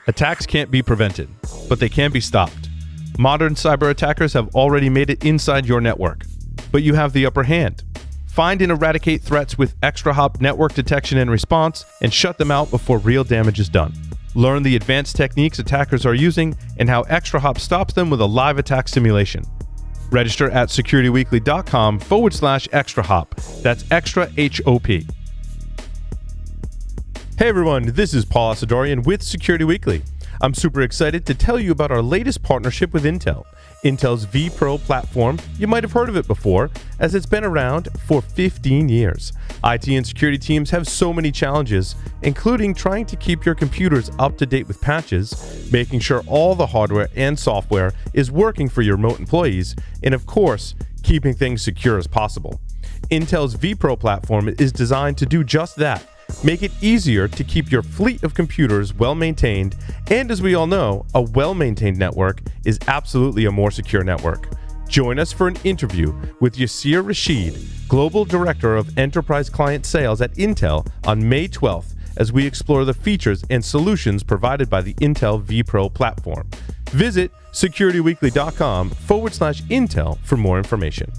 Attacks can't be prevented, but they can be stopped. Modern cyber attackers have already made it inside your network, but you have the upper hand. Find and eradicate threats with ExtraHop network detection and response, and shut them out before real damage is done. Learn the advanced techniques attackers are using and how ExtraHop stops them with a live attack simulation. Register at securityweekly.com/ExtraHop. That's extra HOP. Hey everyone, this is Paul Asadorian with Security Weekly. I'm super excited to tell you about our latest partnership with Intel. Intel's vPro platform, you might have heard of it before, as it's been around for 15 years. IT and security teams have so many challenges, including trying to keep your computers up to date with patches, making sure all the hardware and software is working for your remote employees, and of course, keeping things secure as possible. Intel's vPro platform is designed to do just that. Make it easier to keep your fleet of computers well-maintained, and as we all know, a well-maintained network is absolutely a more secure network. Join us for an interview with Yasir Rashid, Global Director of Enterprise Client Sales at Intel, on May 12th as we explore the features and solutions provided by the Intel vPro platform. Visit securityweekly.com/Intel for more information.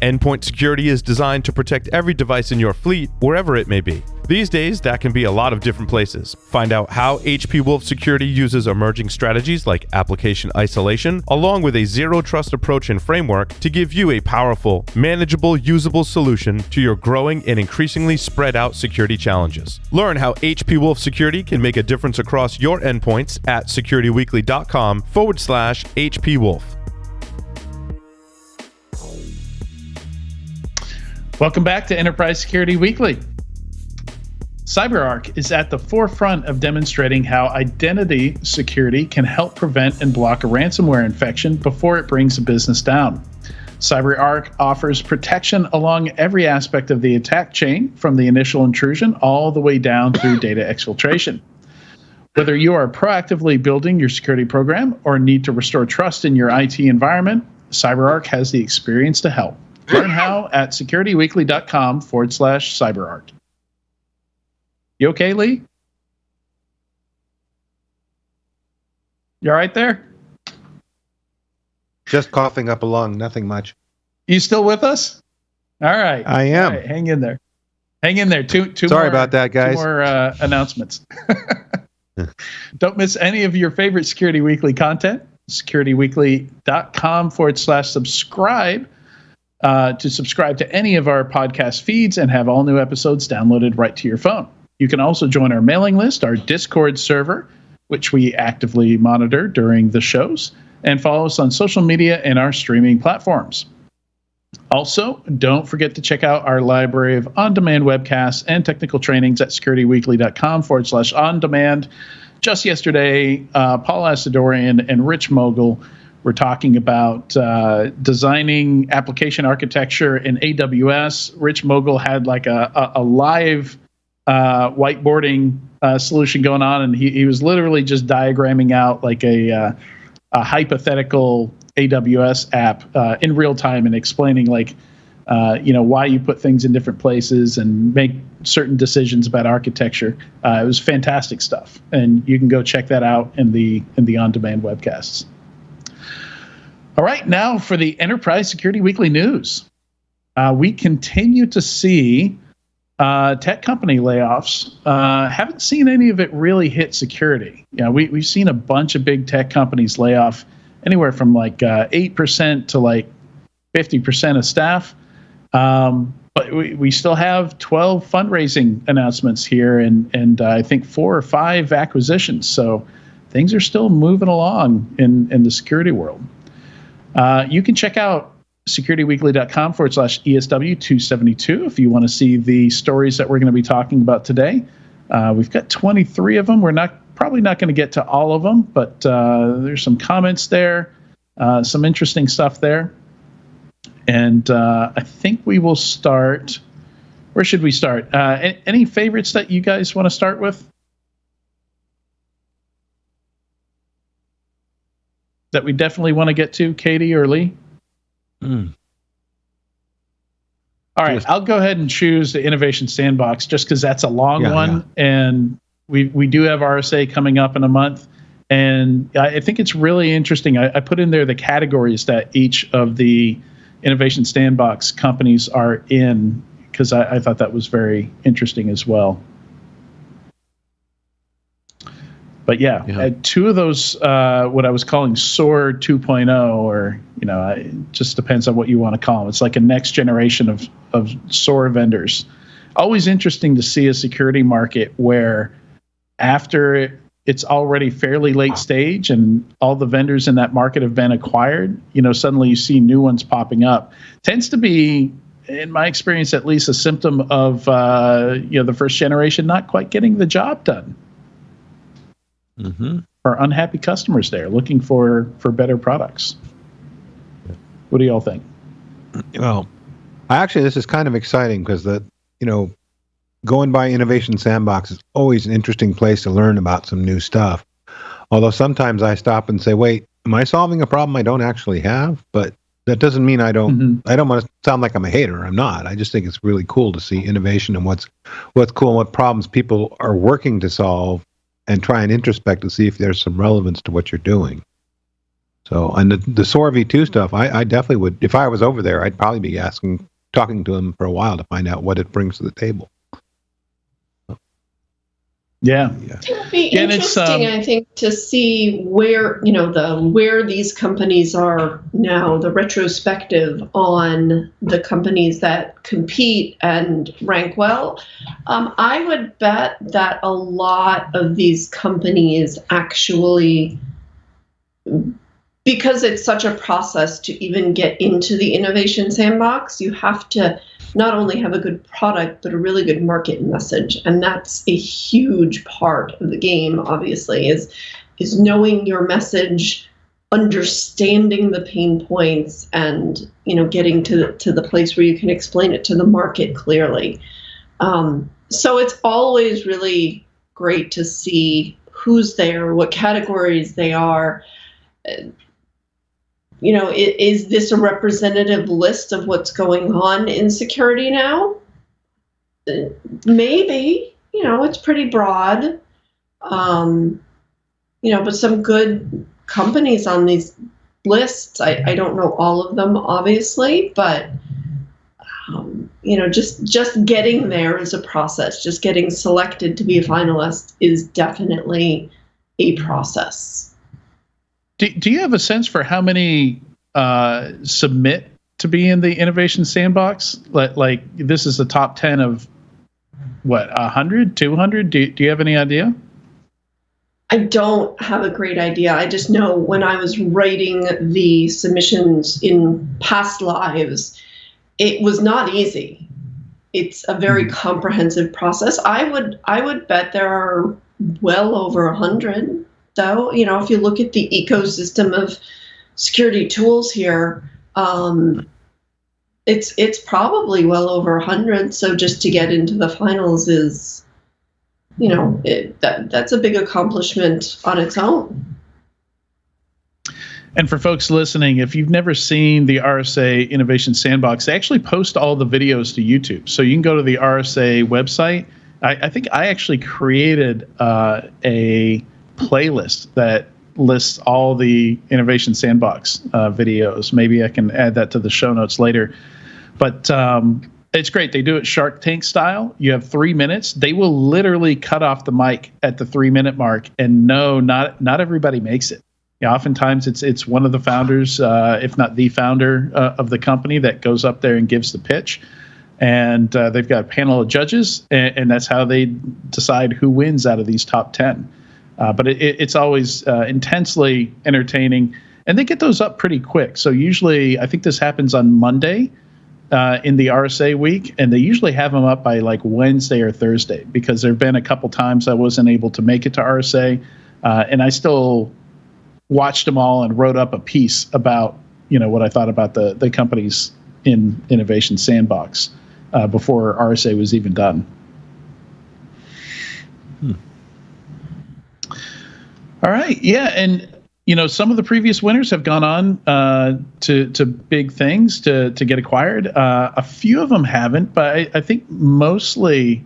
Endpoint security is designed to protect every device in your fleet, wherever it may be. These days, that can be a lot of different places. Find out how HP Wolf Security uses emerging strategies like application isolation, along with a zero-trust approach and framework to give you a powerful, manageable, usable solution to your growing and increasingly spread-out security challenges. Learn how HP Wolf Security can make a difference across your endpoints at securityweekly.com/HP Wolf. Welcome back to Enterprise Security Weekly. CyberArk is at the forefront of demonstrating how identity security can help prevent and block a ransomware infection before it brings a business down. CyberArk offers protection along every aspect of the attack chain, from the initial intrusion all the way down through data exfiltration. Whether you are proactively building your security program or need to restore trust in your IT environment, CyberArk has the experience to help. Learn how at securityweekly.com/CyberArk. You okay, Lee? You all right there? Just coughing up a lung, nothing much. You still with us? All right. I am. All right, hang in there. Hang in there. Two Sorry more, about that, guys. 2 more announcements. Don't miss any of your favorite Security Weekly content. securityweekly.com/subscribe. To subscribe to any of our podcast feeds and have all new episodes downloaded right to your phone. You can also join our mailing list, our Discord server, which we actively monitor during the shows, and follow us on social media and our streaming platforms. Also, don't forget to check out our library of on-demand webcasts and technical trainings at securityweekly.com/on-demand. Just yesterday, Paul Asadorian and Rich Mogul we're talking about designing application architecture in AWS. Rich Mogul had like a live whiteboarding solution going on, and he was literally just diagramming out like a hypothetical AWS app in real time and explaining like why you put things in different places and make certain decisions about architecture. It was fantastic stuff, and you can go check that out in the on-demand webcasts. All right, now for the Enterprise Security Weekly news. We continue to see tech company layoffs. Haven't seen any of it really hit security. We've seen a bunch of big tech companies lay off anywhere from like 8% to like 50% of staff. But we still have 12 fundraising announcements here and I think 4 or 5 acquisitions. So things are still moving along in the security world. You can check out securityweekly.com/ESW272 if you want to see the stories that we're going to be talking about today. We've got 23 of them. We're probably not going to get to all of them, but there's some comments there, some interesting stuff there. And I think we will start. Where should we start? Any favorites that you guys want to start with? That we definitely want to get to, Katie or Lee? All right, I'll go ahead and choose the Innovation Sandbox just because that's a long one, and We do have RSA coming up in a month, and I think it's really interesting. I put in there the categories that each of the Innovation Sandbox companies are in, because I thought that was very interesting as well. But yeah. Two of those, what I was calling SOAR 2.0, or it just depends on what you want to call them. It's like a next generation of SOAR vendors. Always interesting to see a security market where after it's already fairly late stage and all the vendors in that market have been acquired, suddenly you see new ones popping up. Tends to be, in my experience at least, a symptom of the first generation not quite getting the job done. Mm-hmm. Or unhappy customers there looking for better products. What do y'all think? Well, actually, this is kind of exciting because going by Innovation Sandbox is always an interesting place to learn about some new stuff. Although sometimes I stop and say, wait, am I solving a problem I don't actually have? But that doesn't mean I don't want to sound like I'm a hater. I'm not. I just think it's really cool to see innovation and what's cool and what problems people are working to solve, and try and introspect to see if there's some relevance to what you're doing. So, and the SOAR v2 stuff, I definitely would, if I was over there, I'd probably be talking to them for a while to find out what it brings to the table. Yeah. It would be interesting, I think, to see where, where these companies are now, the retrospective on the companies that compete and rank well. I would bet that a lot of these companies actually, because it's such a process to even get into the Innovation Sandbox, you have to not only have a good product, but a really good market message. And that's a huge part of the game, obviously, is knowing your message, understanding the pain points, and getting to the place where you can explain it to the market clearly. So it's always really great to see who's there, what categories they are. Is this a representative list of what's going on in security now? Maybe, it's pretty broad. But some good companies on these lists. I don't know all of them, obviously, but just getting there is a process. Just getting selected to be a finalist is definitely a process. Do you have a sense for how many submit to be in the Innovation Sandbox? Like this is the top 10 of what, 100, 200? Do you have any idea? I don't have a great idea. I just know when I was writing the submissions in past lives, it was not easy. It's a very comprehensive process. I would bet there are well over 100. Though, if you look at the ecosystem of security tools here, it's probably well over 100. So just to get into the finals is, that's a big accomplishment on its own. And for folks listening, if you've never seen the RSA Innovation Sandbox, they actually post all the videos to YouTube. So you can go to the RSA website. I think I actually created a playlist that lists all the Innovation Sandbox videos. Maybe I can add that to the show notes later. But it's great. They do it Shark Tank style. You have 3 minutes. They will literally cut off the mic at the 3-minute mark. And no, not everybody makes it. Oftentimes it's one of the founders, if not the founder of the company, that goes up there and gives the pitch. And they've got a panel of judges, and that's how they decide who wins out of these top 10. But it's always intensely entertaining, and they get those up pretty quick. So usually, I think this happens on Monday in the RSA week, and they usually have them up by like Wednesday or Thursday, because there have been a couple times I wasn't able to make it to RSA, and I still watched them all and wrote up a piece about what I thought about the companies in Innovation Sandbox before RSA was even done. All right. Yeah. And, some of the previous winners have gone on to big things to get acquired. A few of them haven't, but I think mostly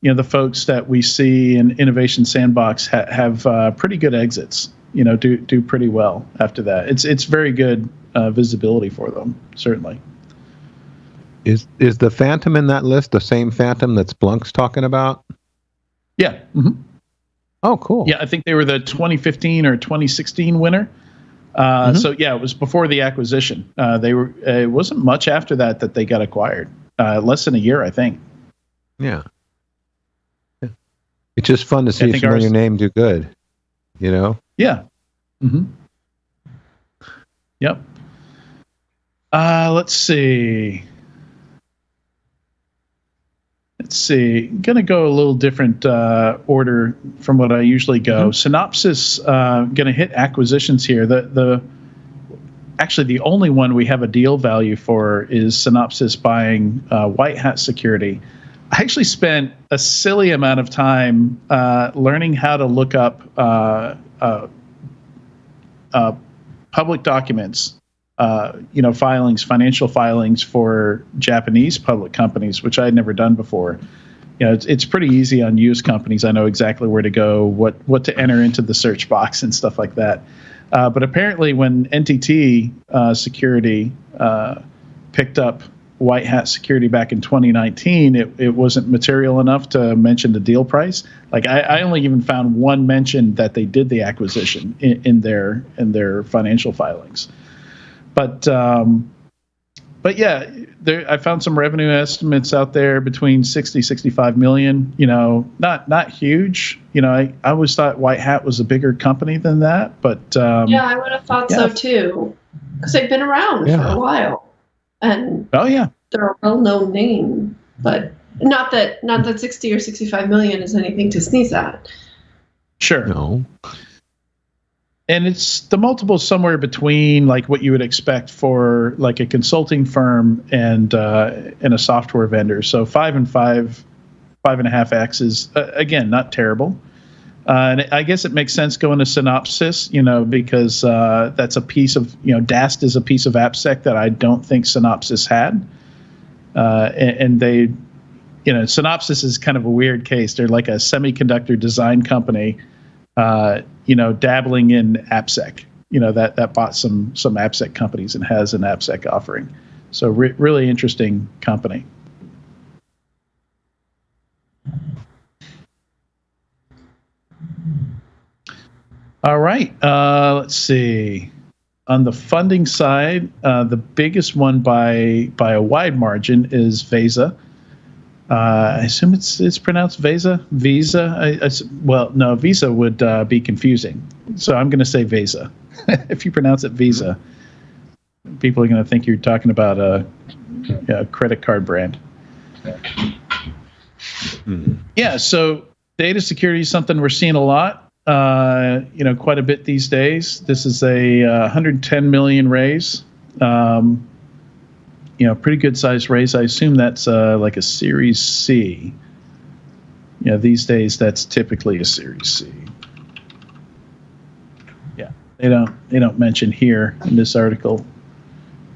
the folks that we see in Innovation Sandbox have pretty good exits. Do pretty well after that. It's very good visibility for them, certainly. Is the Phantom in that list the same Phantom that Splunk's talking about? Yeah. Mm-hmm. Oh, cool. Yeah, I think they were the 2015 or 2016 winner. So yeah, it was before the acquisition. They were. It wasn't much after that they got acquired. Less than a year, I think. Yeah. It's just fun to see a familiar name do good. Yeah. Mm-hmm. Yep. Let's see. Going to go a little different order from what I usually go. Synopsis going to hit acquisitions here. Actually, the only one we have a deal value for is Synopsis buying Whitehat Security. I actually spent a silly amount of time learning how to look up public documents, filings, financial filings for Japanese public companies, which I had never done before. It's pretty easy on used companies. I know exactly where to go, what to enter into the search box and stuff like that. But apparently when NTT Security picked up Whitehat Security back in 2019, it wasn't material enough to mention the deal price. Like I only even found one mention that they did the acquisition in their financial filings. But yeah, I found some revenue estimates out there between 65 million. Not huge. I always thought Whitehat was a bigger company than that. But yeah, I would have thought so too, because they've been around for a while. And they're a well-known name, but not that 60 or 65 million is anything to sneeze at. Sure. No. And it's the multiple somewhere between like what you would expect for like a consulting firm and a software vendor. So 5.5x is again not terrible. And I guess it makes sense going to Synopsis, because that's a piece of, DAST is a piece of AppSec that I don't think Synopsis had. And they, Synopsis is kind of a weird case. They're like a semiconductor design company, dabbling in AppSec, that bought some AppSec companies and has an AppSec offering. So really interesting company. All right. Let's see. On the funding side, the biggest one by a wide margin is Veza. I assume it's pronounced Veza. Well, no, Veza would be confusing. So I'm going to say Veza. If you pronounce it Veza, people are going to think you're talking about a credit card brand. Yeah. So data security is something we're seeing a lot. Quite a bit these days. This is a 110 million raise. Pretty good sized raise. I assume that's like a Series C. These days that's typically a Series C. Yeah, they don't mention here in this article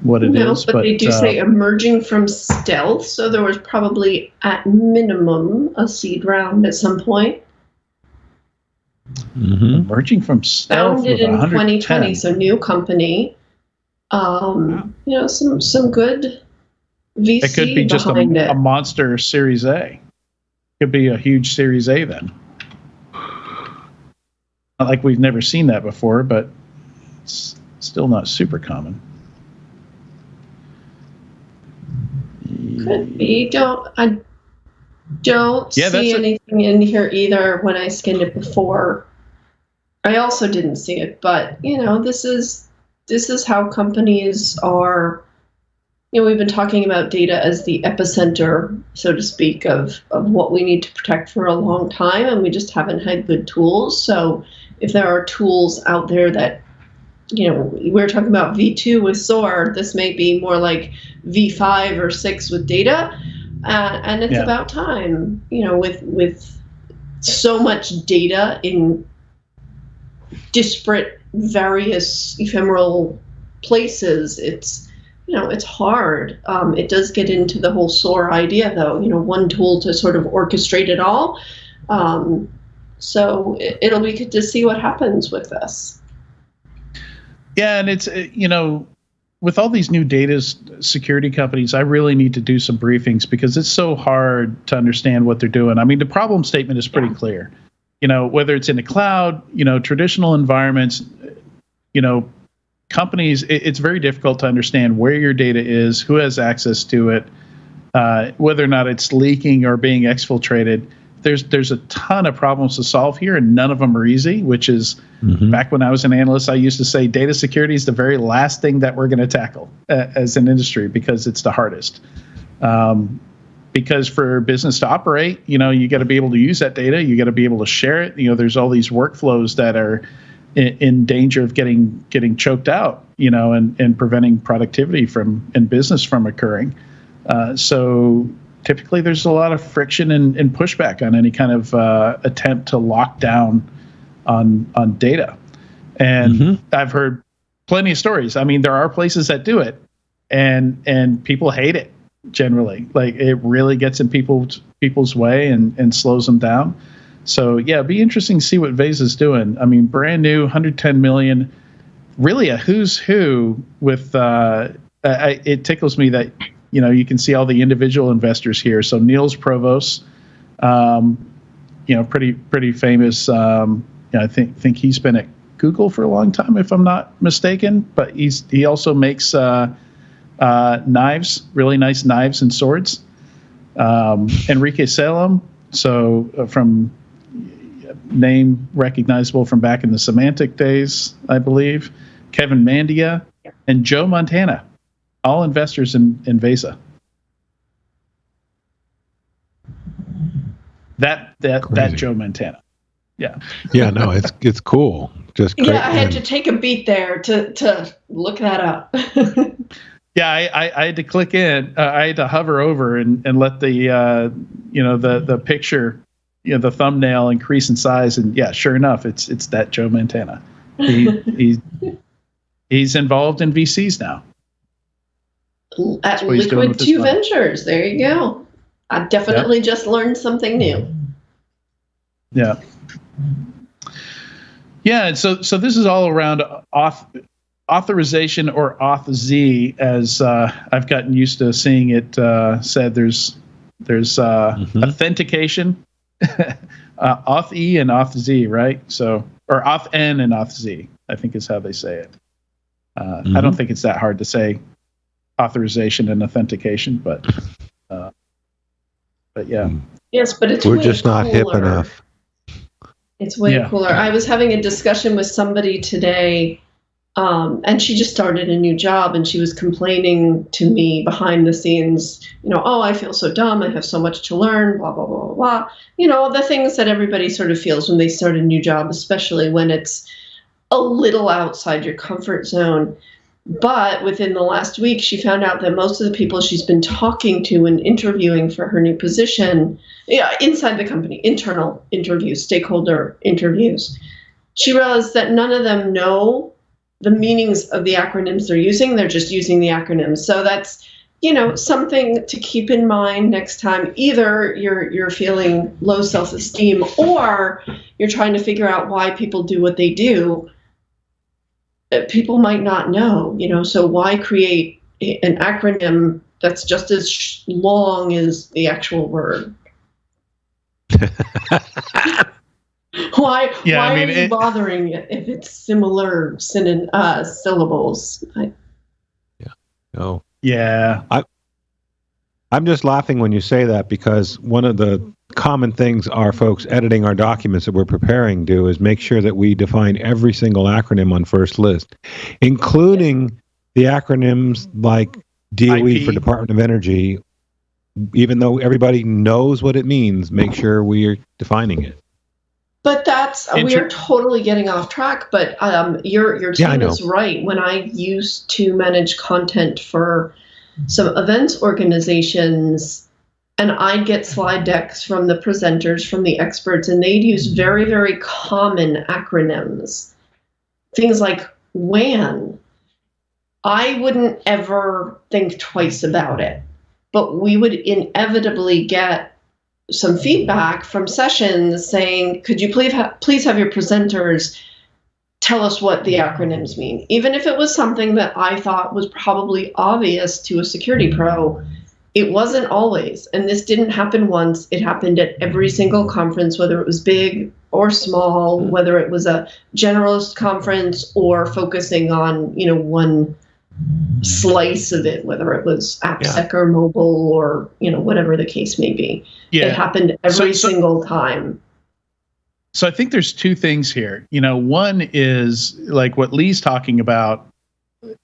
what it is. But they do say emerging from stealth. So there was probably at minimum a seed round at some point. Emerging from stealth. Founded in 2020, so new company. Some good VC. It could be just a monster Series A. Could be a huge Series A then. Not like we've never seen that before, but it's still not super common. Could be. I don't see anything in here either when I skinned it before. I also didn't see it, but this is how companies are. We've been talking about data as the epicenter, so to speak, of what we need to protect for a long time, and we just haven't had good tools. So if there are tools out there that, we're talking about V2 with SOAR, this may be more like V5 or 6 with data. And it's about time, with so much data in disparate, various ephemeral places. It's, it's hard. It does get into the whole SOAR idea, though. One tool to sort of orchestrate it all. So it'll be good to see what happens with this. Yeah, and it's, with all these new data security companies, I really need to do some briefings because it's so hard to understand what they're doing. I mean, the problem statement is pretty clear. Whether it's in the cloud, traditional environments, companies, it's very difficult to understand where your data is, who has access to it, whether or not it's leaking or being exfiltrated. There's a ton of problems to solve here, and none of them are easy, which is back when I was an analyst, I used to say data security is the very last thing that we're going to tackle as an industry because it's the hardest. Because for business to operate, you got to be able to use that data. You got to be able to share it. There's all these workflows that are in danger of getting choked out, and preventing productivity and business from occurring. So typically there's a lot of friction and pushback on any kind of attempt to lock down on data. And I've heard plenty of stories. I mean, there are places that do it, and people hate it generally. Like, it really gets in people's way and slows them down. So yeah, it'd be interesting to see what Veza's doing. I mean, brand new, 110 million, really a who's who with, it tickles me that, you can see all the individual investors here. So Niels Provos, pretty famous. I think he's been at Google for a long time, if I'm not mistaken, but he also makes, knives, really nice knives and swords. Enrique Salem, from name recognizable from back in the Semantic days, I believe. Kevin Mandia and Joe Montana, all investors in Veza. That Joe Montana. Yeah. Yeah, no, it's cool. Just great. Yeah, I had to take a beat there to look that up. Yeah, I had to click in. I had to hover over and let the picture, the thumbnail increase in size, and yeah, sure enough, it's that Joe Montana. He's involved in VCs now. At Liquid 2 Ventures, there you go. I definitely just learned something new. Yeah. Yeah, and so this is all around authorization, or auth-Z, as I've gotten used to seeing it said. There's authentication, auth-E and auth-Z, right? So, or auth-N and auth-Z, I think is how they say it. I don't think it's that hard to say authorization and authentication, but yeah. Yes, but it's we're just not hip enough. It's way cooler. I was having a discussion with somebody today, and she just started a new job, and she was complaining to me behind the scenes, I feel so dumb, I have so much to learn, blah, blah, blah, blah, blah. The things that everybody sort of feels when they start a new job, especially when it's a little outside your comfort zone. But within the last week, she found out that most of the people she's been talking to and interviewing for her new position, inside the company, internal interviews, stakeholder interviews, she realized that none of them know the meanings of the acronyms they're using. They're just using the acronyms. So that's, something to keep in mind next time. Either you're feeling low self-esteem, or you're trying to figure out why people do what they do. People might not know, so why create an acronym that's just as long as the actual word? Why are you bothering it if it's similar syllables? Yeah. I'm just laughing when you say that, because one of the common things our folks editing our documents that we're preparing do is make sure that we define every single acronym on first list, including the acronyms like DOE IP. for Department of Energy. Even though everybody knows what it means, make sure we are defining it. But we are totally getting off track, but your team is right. When I used to manage content for some events organizations, and I'd get slide decks from the presenters, from the experts, and they'd use very, very common acronyms. Things like WAN. I wouldn't ever think twice about it. But we would inevitably get some feedback from sessions saying, could you please have your presenters tell us what the acronyms mean? Even if it was something that I thought was probably obvious to a security pro, it wasn't always. And this didn't happen once. It happened at every single conference, whether it was big or small, whether it was a generalist conference or focusing on, one slice of it, whether it was AppSec or mobile or, whatever the case may be. Yeah. It happened every single time. So I think there's two things here. One is like what Lee's talking about,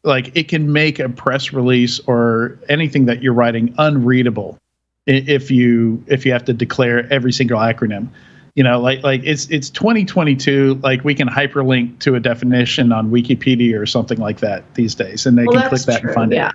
like it can make a press release or anything that you're writing unreadable if you have to declare every single acronym. Like it's 2022, like we can hyperlink to a definition on Wikipedia or something like that these days, and they can click that and find it.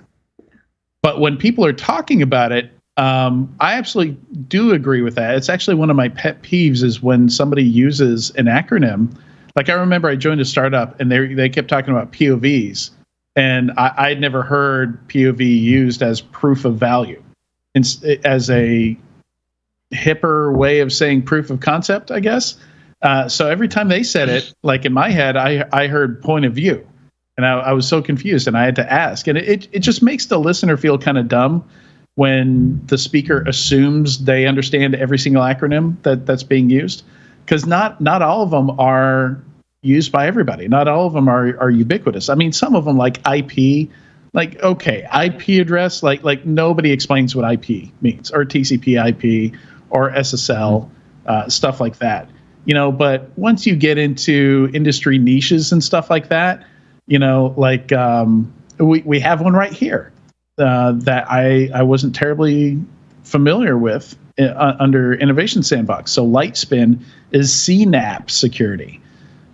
But when people are talking about it, I absolutely do agree with that. It's actually one of my pet peeves is when somebody uses an acronym. Like I remember I joined a startup and they kept talking about POVs, and I'd never heard POV used as proof of value, as a hipper way of saying proof of concept, I guess. So every time they said it, like in my head, I heard point of view, and I was so confused, and I had to ask. And it just makes the listener feel kind of dumb when the speaker assumes they understand every single acronym that's being used, because not all of them are used by everybody. Not all of them are ubiquitous. I mean, some of them like IP, like, okay, IP address, like nobody explains what IP means, or TCP IP or SSL, stuff like that. But once you get into industry niches and stuff like that, like we have one right here that I wasn't terribly familiar with under Innovation Sandbox. So Lightspin is CNAP security.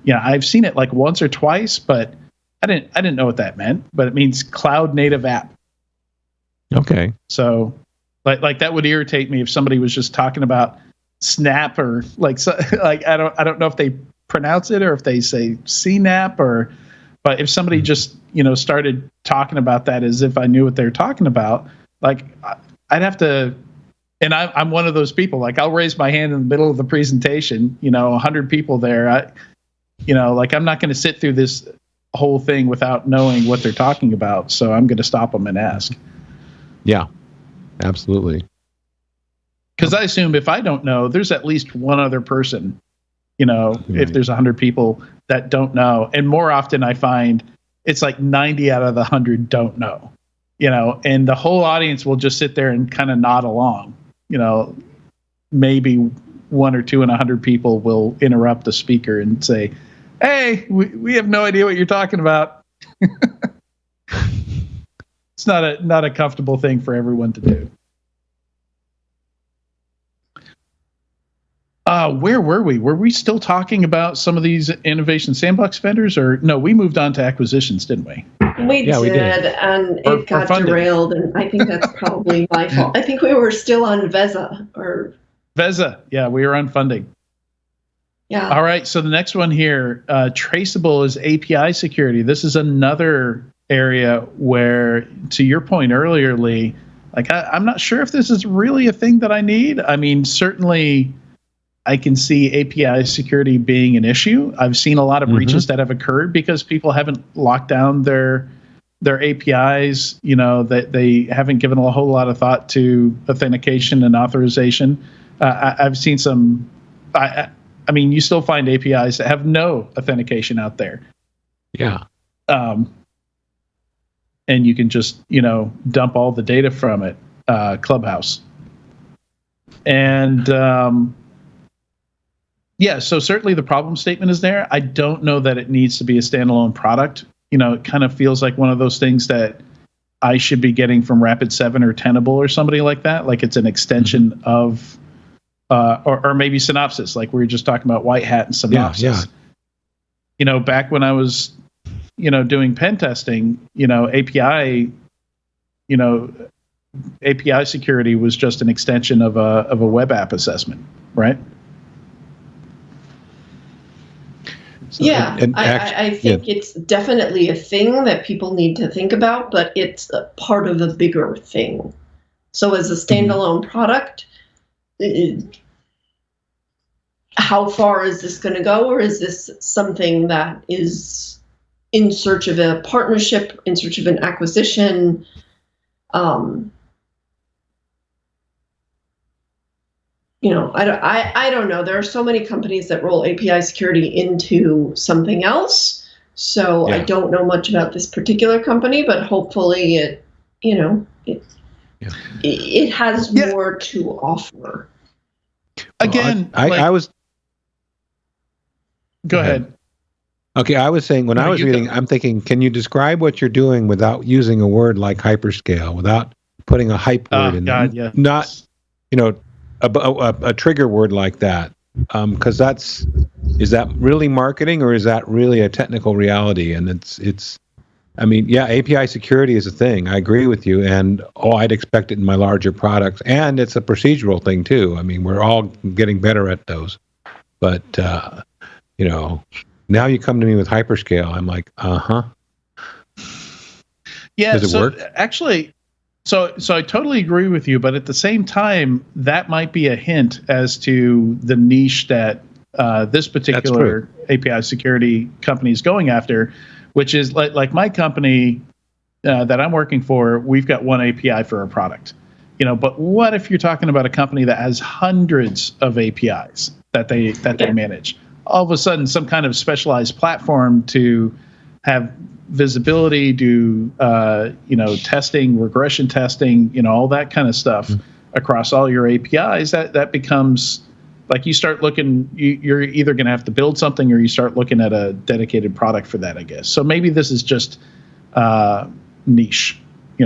I've seen it like once or twice, but I didn't know what that meant. But it means cloud native app. Okay. So like that would irritate me if somebody was just talking about Snap or like I don't know if they pronounce it or if they say CNAP but if somebody just started talking about that as if I knew what they were talking about, like I'd have to. And I'm one of those people. Like I'll raise my hand in the middle of the presentation. 100 people there. Like I'm not going to sit through this whole thing without knowing what they're talking about. So I'm going to stop them and ask. Yeah, absolutely. Because I assume if I don't know, there's at least one other person. If there's 100 people that don't know, and more often I find it's like 90 out of the 100 don't know. And the whole audience will just sit there and kind of nod along. Maybe one or two in 100 people will interrupt the speaker and say, "Hey, we have no idea what you're talking about." It's not a comfortable thing for everyone to do. Where were we? Were we still talking about some of these Innovation Sandbox vendors, or no? We moved on to acquisitions, didn't we? We did, and it got derailed, and I think that's probably my fault. I think we were still on Veza. Yeah, we were on funding. Yeah. All right, so the next one here, Traceable is API security. This is another area where, to your point earlier, Lee, like I'm not sure if this is really a thing that I need. I mean, certainly I can see API security being an issue. I've seen a lot of breaches that have occurred because people haven't locked down their APIs, that they haven't given a whole lot of thought to authentication and authorization. I've seen some, I mean, you still find APIs that have no authentication out there. Yeah. And you can just, dump all the data from it, Clubhouse. And, yeah, so certainly the problem statement is there. I don't know that it needs to be a standalone product. It kind of feels like one of those things that I should be getting from Rapid7 or Tenable or somebody like that. Like it's an extension of, or maybe Synopsis, like we were just talking about Whitehat and Synopsis. Yeah. Back when I was, doing pen testing, API security was just an extension of a web app assessment, right? So, Yeah, I think it's definitely a thing that people need to think about, but it's a part of a bigger thing. So as a standalone product, how far is this going to go, or is this something that is in search of a partnership, in search of an acquisition? I don't know. There are so many companies that roll API security into something else. So I don't know much about this particular company, but hopefully it has more to offer. Again, I was. Go ahead. Okay, I was saying when I was reading, I'm thinking, can you describe what you're doing without using a word like hyperscale, without putting a hype word in there? Yeah. Not, a trigger word like that. Because is that really marketing, or is that really a technical reality? And API security is a thing. I agree with you. And I'd expect it in my larger products. And it's a procedural thing too. I mean, we're all getting better at those. But, now you come to me with hyperscale. I'm like, Yeah. Does it work? Actually, so I totally agree with you. But at the same time, that might be a hint as to the niche that this particular API security company is going after, which is like my company that I'm working for. We've got one API for a product, But what if you're talking about a company that has hundreds of APIs that they manage? All of a sudden, some kind of specialized platform to have visibility, do testing, regression testing, all that kind of stuff across all your APIs. That becomes like you start looking. You're either going to have to build something, or you start looking at a dedicated product for that, I guess. So maybe this is just niche,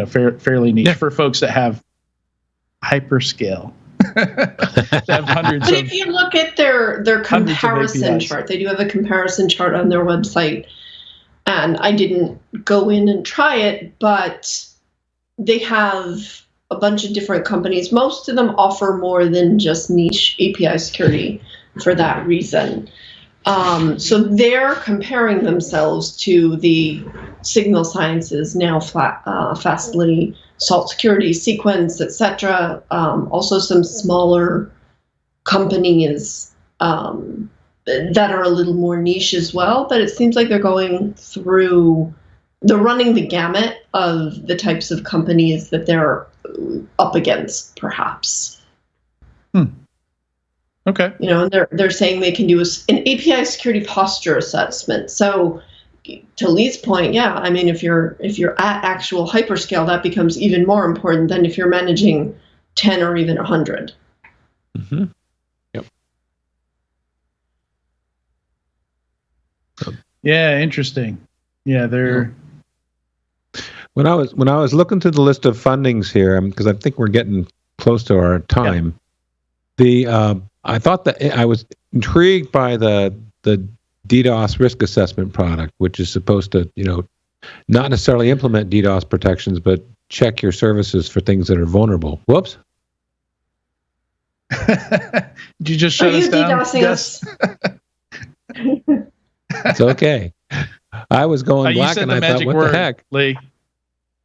fairly niche for folks that have hyperscale. Have hundreds but if you look at their comparison chart, they do have a comparison chart on their website, and I didn't go in and try it, but they have a bunch of different companies. Most of them offer more than just niche API security for that reason. So they're comparing themselves to the Signal Sciences, now Fastly, Salt Security, Sequence, etc. Also some smaller companies that are a little more niche as well. But it seems like they're running the gamut of the types of companies that they're up against, perhaps. Okay. And they're saying they can do an API security posture assessment. So to Lee's point, I mean, if you're at actual hyperscale, that becomes even more important than if you're managing 10 or even 100. Mm-hmm. Yep. Yeah, interesting. Yeah, they're. When I was looking through the list of fundings here, because I think we're getting close to our time, I thought that I was intrigued by the DDoS risk assessment product, which is supposed to, not necessarily implement DDoS protections, but check your services for things that are vulnerable. Whoops. Did you just shut us down? Yes. It's okay. I was going black and I thought, what the heck? Lee.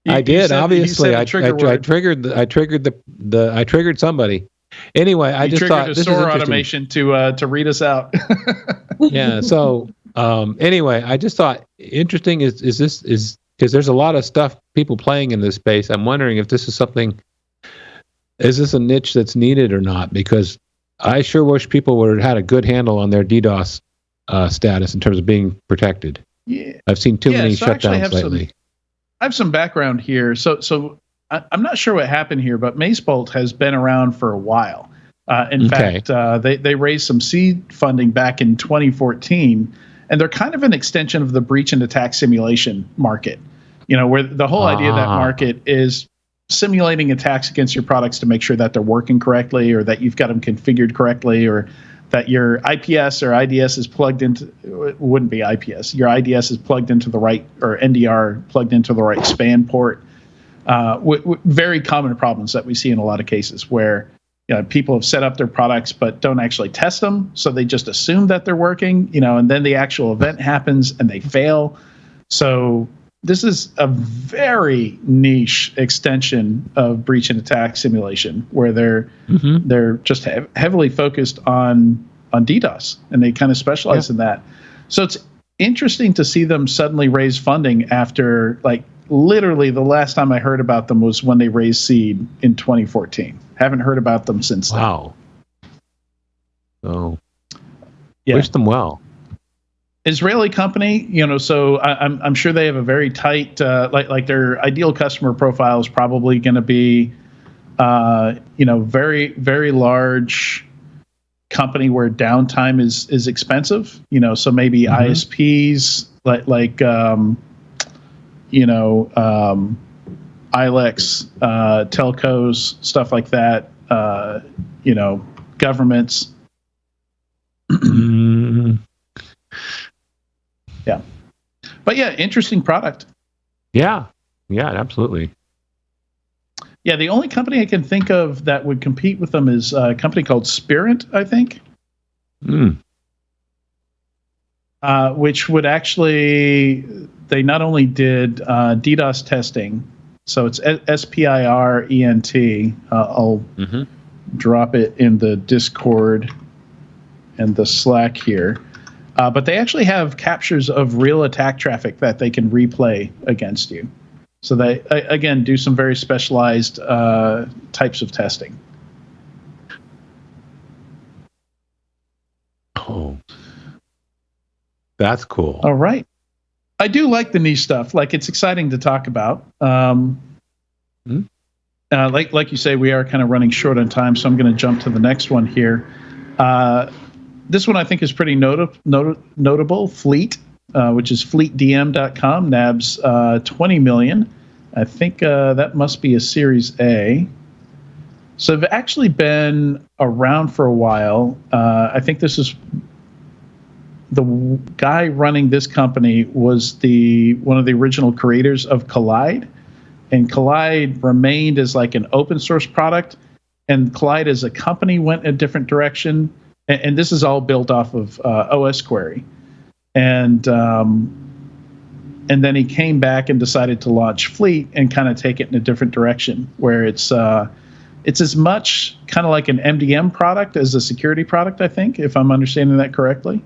I did, obviously. I triggered somebody. Anyway, I just thought this is interesting. Automation to read us out. Yeah. So anyway, I just thought interesting is because there's a lot of stuff people playing in this space. I'm wondering if this is something. Is this a niche that's needed or not? Because I sure wish people would have had a good handle on their DDoS status in terms of being protected. Yeah. I've seen too many shutdowns lately. I have some background here. So I'm not sure what happened here, but Macebolt has been around for a while. In fact, they raised some seed funding back in 2014, and they're kind of an extension of the breach and attack simulation market. Where the whole idea of that market is simulating attacks against your products to make sure that they're working correctly, or that you've got them configured correctly, or that your IPS or IDS is plugged into. It wouldn't be IPS. Your IDS is plugged into the right, or NDR plugged into the right span port. Very common problems that we see in a lot of cases where people have set up their products but don't actually test them, so they just assume that they're working, and then the actual event happens and they fail. So this is a very niche extension of breach and attack simulation, where they're just heavily focused on DDoS, and they kind of specialize in that. So it's interesting to see them suddenly raise funding after, like, literally the last time I heard about them was when they raised seed in 2014. Haven't heard about them since then. Wow. So, wish them well. Israeli company, so I'm sure they have a very tight, like their ideal customer profile is probably going to be, very, very large company where downtime is expensive, so maybe ISPs ILEX, telcos, stuff like that, governments. Yeah. But yeah, interesting product. Yeah, absolutely. Yeah, the only company I can think of that would compete with them is a company called Spirit, I think. Which would actually, they not only did DDoS testing, so it's SPIRENT. I'll drop it in the Discord and the Slack here. But they actually have captures of real attack traffic that they can replay against you. So they, again, do some very specialized types of testing. Oh, that's cool. All right. I do like the niche stuff. Like, it's exciting to talk about. Like you say, we are kind of running short on time, so I'm going to jump to the next one here. This one I think is pretty notable. Fleet, which is fleetdm.com, nabs 20 million. I think that must be a Series A. So they've actually been around for a while. I think this is the guy running this company was one of the original creators of Collide, and Collide remained as like an open source product, and Collide as a company went a different direction. And this is all built off of OS Query. And then he came back and decided to launch Fleet and kind of take it in a different direction, where it's as much kind of like an MDM product as a security product, I think, if I'm understanding that correctly.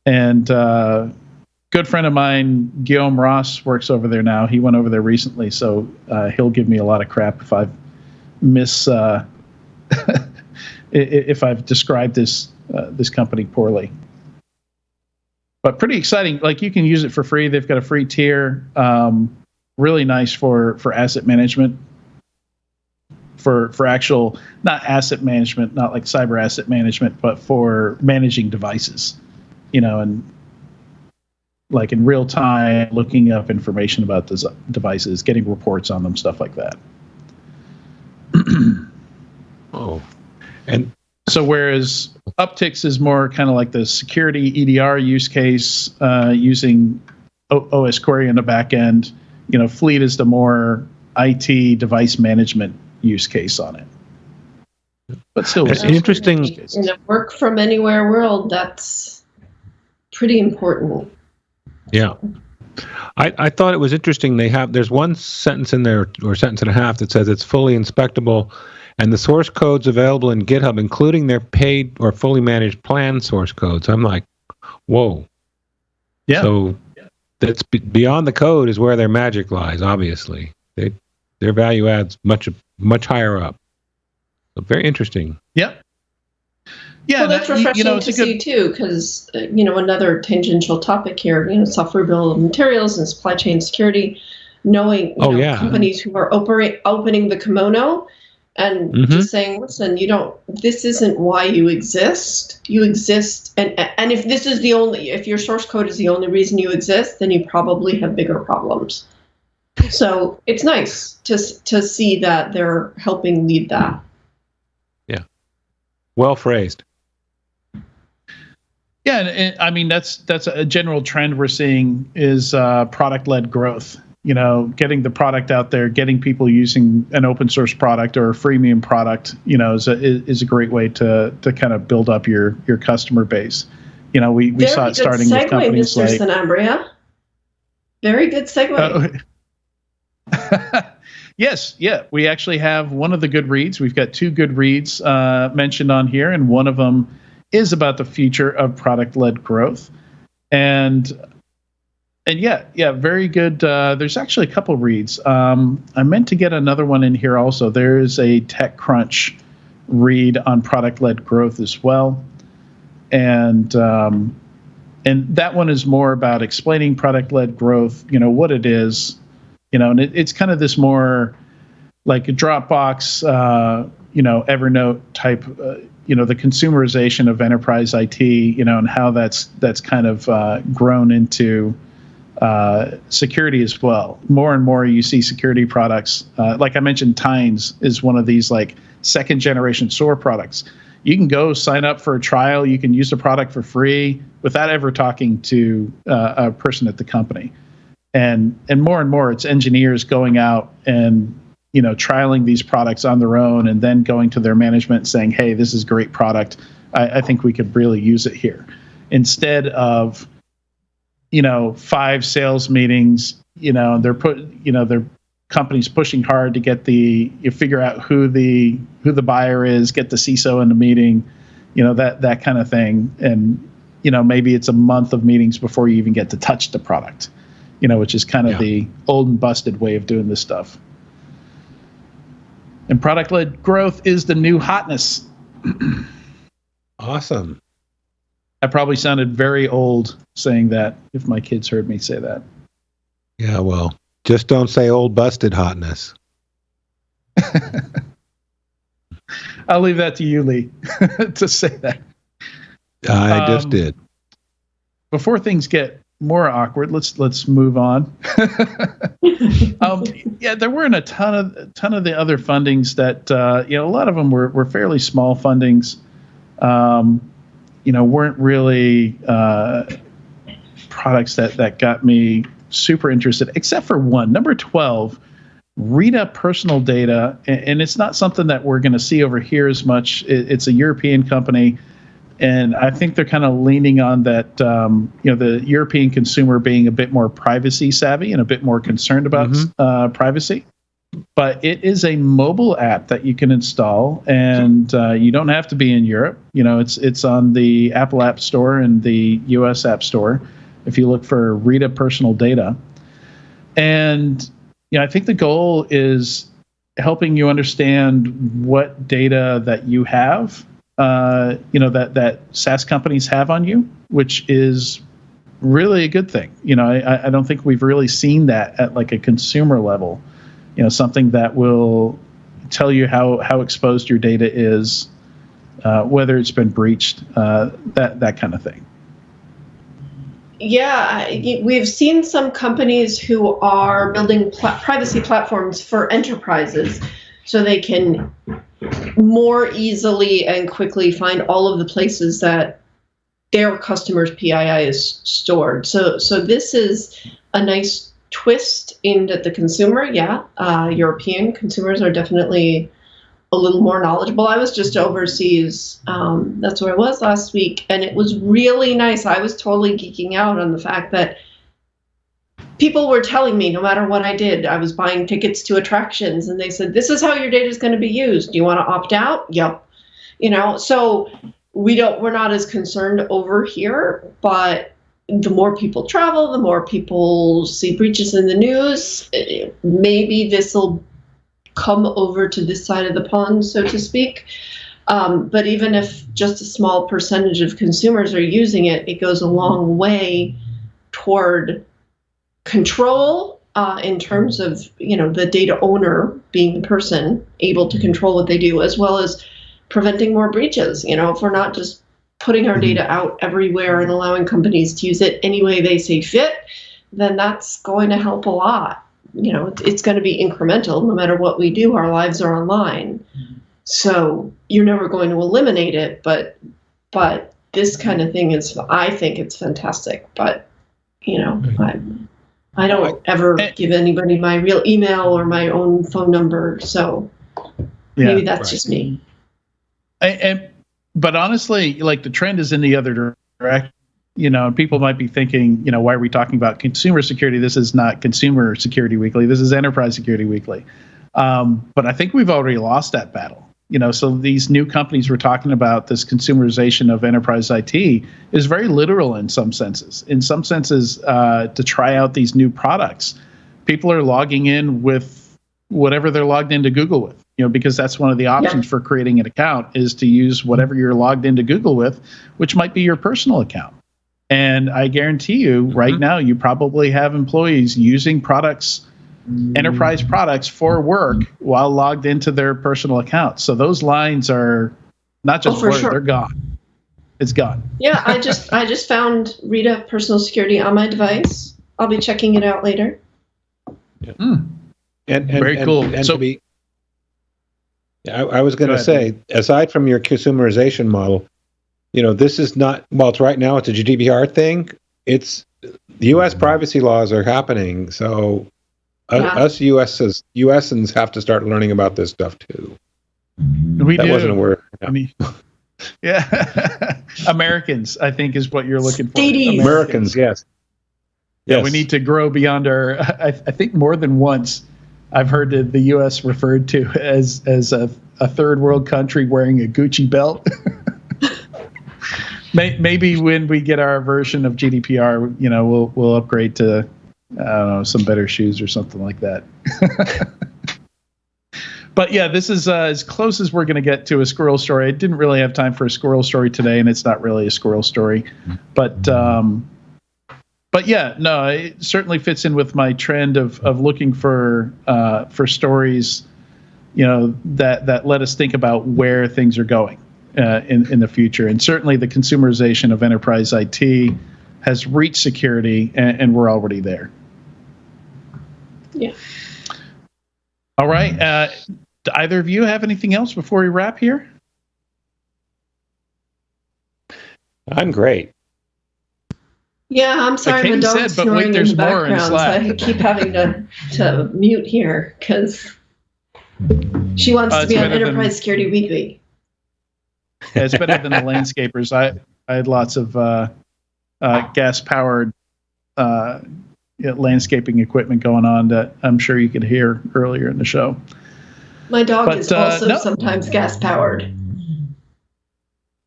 And good friend of mine, Guillaume Ross, works over there now. He went over there recently, so he'll give me a lot of crap if I've if I've described this company poorly. But pretty exciting. Like, you can use it for free. They've got a free tier. Really nice for asset management. For actual, not asset management, not like cyber asset management, but for managing devices. And like in real time, looking up information about the devices, getting reports on them, stuff like that. Oh. And so whereas Uptycs is more kind of like the security EDR use case, using OS Query in the back end, Fleet is the more IT device management use case on it. But still, it's interesting. In a work from anywhere world, that's pretty important. Yeah. I thought it was interesting. There's one sentence in there, or sentence and a half, that says it's fully inspectable, and the source code's available in GitHub, including their paid or fully managed plan source codes. I'm like, whoa. Yeah. So that's beyond the code is where their magic lies, obviously. Their value adds much higher up. So very interesting. Yep. Yeah, well, that's refreshing to see too, because another tangential topic here, software bill of materials and supply chain security, knowing companies who are opening the kimono and just saying, listen, this isn't why you exist. You exist, and if this is if your source code is the only reason you exist, then you probably have bigger problems. So it's nice to see that they're helping lead that. Yeah, well phrased. Yeah, and I mean that's a general trend we're seeing is product-led growth. getting the product out there, getting people using an open source product or a freemium product, is a great way to kind of build up your customer base. We saw it starting with companies Mr. like Sanabria. Very good segue. Yes, yeah. We actually have one of the good reads. We've got 2 good reads mentioned on here, and one of them is about the future of product-led growth. And yeah, very good. There's actually a couple reads. I meant to get another one in here also. There is a TechCrunch read on product-led growth as well. And that one is more about explaining product-led growth, what it is, and it's kind of this more like a Dropbox, Evernote type, the consumerization of enterprise IT, and how that's kind of grown into security as well. More and more you see security products. Like I mentioned, Tines is one of these like 2nd generation SOAR products. You can go sign up for a trial. You can use the product for free without ever talking to a person at the company. And more, it's engineers going out and trialing these products on their own, and then going to their management and saying, "Hey, this is a great product. I think we could really use it here." Instead of 5 sales meetings, their companies pushing hard to get you figure out who the buyer is, get the CISO in the meeting, that kind of thing. And, maybe it's a month of meetings before you even get to touch the product, which is kind of the old and busted way of doing this stuff. And product-led growth is the new hotness. Awesome. I probably sounded very old saying that if my kids heard me say that. Yeah, well, just don't say old busted hotness. I'll leave that to you, Lee, to say that. I just did. Before things get more awkward, let's move on. There weren't a ton of the other fundings that a lot of them were fairly small fundings. Weren't really products that got me super interested, except for one, number 12, Rsa personal data, and it's not something that we're going to see over here as much. It's a European company, and I think they're kind of leaning on that, the European consumer being a bit more privacy savvy and a bit more concerned about privacy. But it is a mobile app that you can install, and you don't have to be in Europe. It's on the Apple App Store and the US App Store if you look for Rsa personal data. And I think the goal is helping you understand what data that you have, that SaaS companies have on you, which is really a good thing. I don't think we've really seen that at like a consumer level. Something that will tell you how exposed your data is, whether it's been breached, that kind of thing. Yeah, we've seen some companies who are building privacy platforms for enterprises so they can more easily and quickly find all of the places that their customers' PII is stored. So this is a nice twist aimed at the consumer. European consumers are definitely a little more knowledgeable. I was just overseas. That's where I was last week, and it was really nice. I was totally geeking out on the fact that people were telling me no matter what I did, I was buying tickets to attractions, and they said, "This is how your data is going to be used. Do you want to opt out?" Yep. So we're not as concerned over here, but the more people travel, the more people see breaches in the news. Maybe this will come over to this side of the pond, so to speak. But even if just a small percentage of consumers are using it, it goes a long way toward control in terms of the data owner being the person able to control what they do, as well as preventing more breaches. If we're not just putting our data out everywhere and allowing companies to use it any way they see fit, then that's going to help a lot. It's going to be incremental. No matter what we do, our lives are online. So you're never going to eliminate it, but this kind of thing I think it's fantastic. But, I don't ever give anybody my real email or my own phone number, so maybe that's just me. But honestly, like the trend is in the other direction. People might be thinking, why are we talking about consumer security? This is not Consumer Security Weekly. This is Enterprise Security Weekly. But I think we've already lost that battle. So these new companies we're talking about, this consumerization of enterprise IT is very literal in some senses. In some senses, to try out these new products, people are logging in with whatever they're logged into Google with, because that's one of the options for creating an account is to use whatever you're logged into Google with, which might be your personal account. And I guarantee you right now, you probably have employees using products, enterprise products for work while logged into their personal accounts. So those lines are not just blurred, they're gone. It's gone. Yeah, I just found Rita Personal Security on my device. I'll be checking it out later. Yeah. And very cool. I was going to say, aside from your consumerization model, this is not, it's right now it's a GDPR thing. It's the U.S. privacy laws are happening. So us USans have to start learning about this stuff too. We do. Wasn't a word. I mean, Americans, I think, is what you're looking for. Americans, yes. Yeah, we need to grow beyond our. I think more than once, I've heard the U.S. referred to as a third world country wearing a Gucci belt. Maybe when we get our version of GDPR, we'll upgrade to, I don't know, some better shoes or something like that. But yeah, this is as close as we're going to get to a squirrel story. I didn't really have time for a squirrel story today, and it's not really a squirrel story. But yeah, no, it certainly fits in with my trend of looking for stories, that let us think about where things are going in the future. And certainly the consumerization of enterprise IT has reached security, and we're already there. Yeah. All right. Do either of you have anything else before we wrap here? I'm great. Yeah, I'm sorry, my dog's snoring in the background, so I keep having to mute here because she wants to be on Enterprise Security Weekly. Yeah, it's better than the landscapers. I had lots of gas-powered landscaping equipment going on that I'm sure you could hear earlier in the show. My dog is also sometimes gas-powered.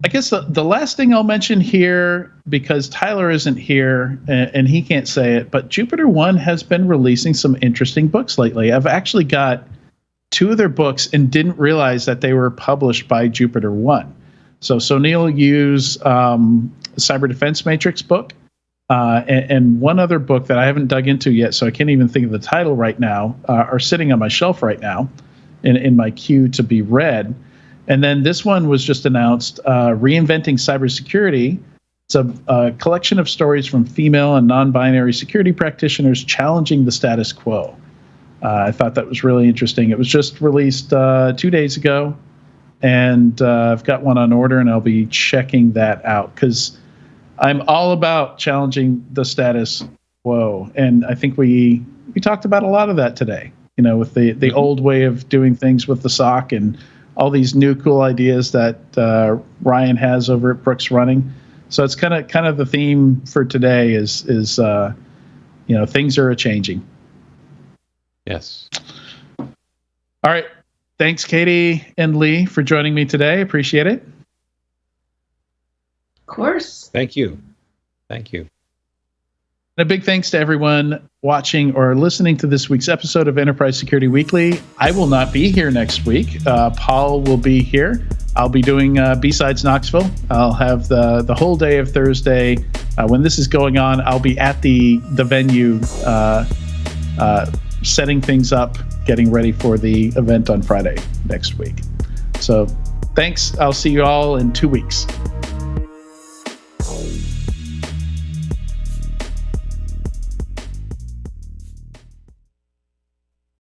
I guess the last thing I'll mention here, because Tyler isn't here and he can't say it, but JupiterOne has been releasing some interesting books lately. I've actually got 2 of their books and didn't realize that they were published by JupiterOne. So Neil Yu's Cyber Defense Matrix book and one other book that I haven't dug into yet, so I can't even think of the title right now, are sitting on my shelf right now in my queue to be read. And then this one was just announced, Reinventing Cybersecurity. It's a collection of stories from female and non-binary security practitioners challenging the status quo. I thought that was really interesting. It was just released 2 days ago, and I've got one on order, and I'll be checking that out because I'm all about challenging the status quo. And I think we talked about a lot of that today, with the old way of doing things with the SOC and all these new cool ideas that Ryan has over at Brooks Running. So it's kind of the theme for today is things are changing. Yes. All right. Thanks, Katie and Lee, for joining me today. Appreciate it. Of course. Thank you. Thank you. And a big thanks to everyone watching or listening to this week's episode of Enterprise Security Weekly. I will not be here next week. Paul will be here. I'll be doing B-Sides Knoxville. I'll have the whole day of Thursday. When this is going on, I'll be at the venue setting things up, getting ready for the event on Friday next week. So thanks. I'll see you all in 2 weeks.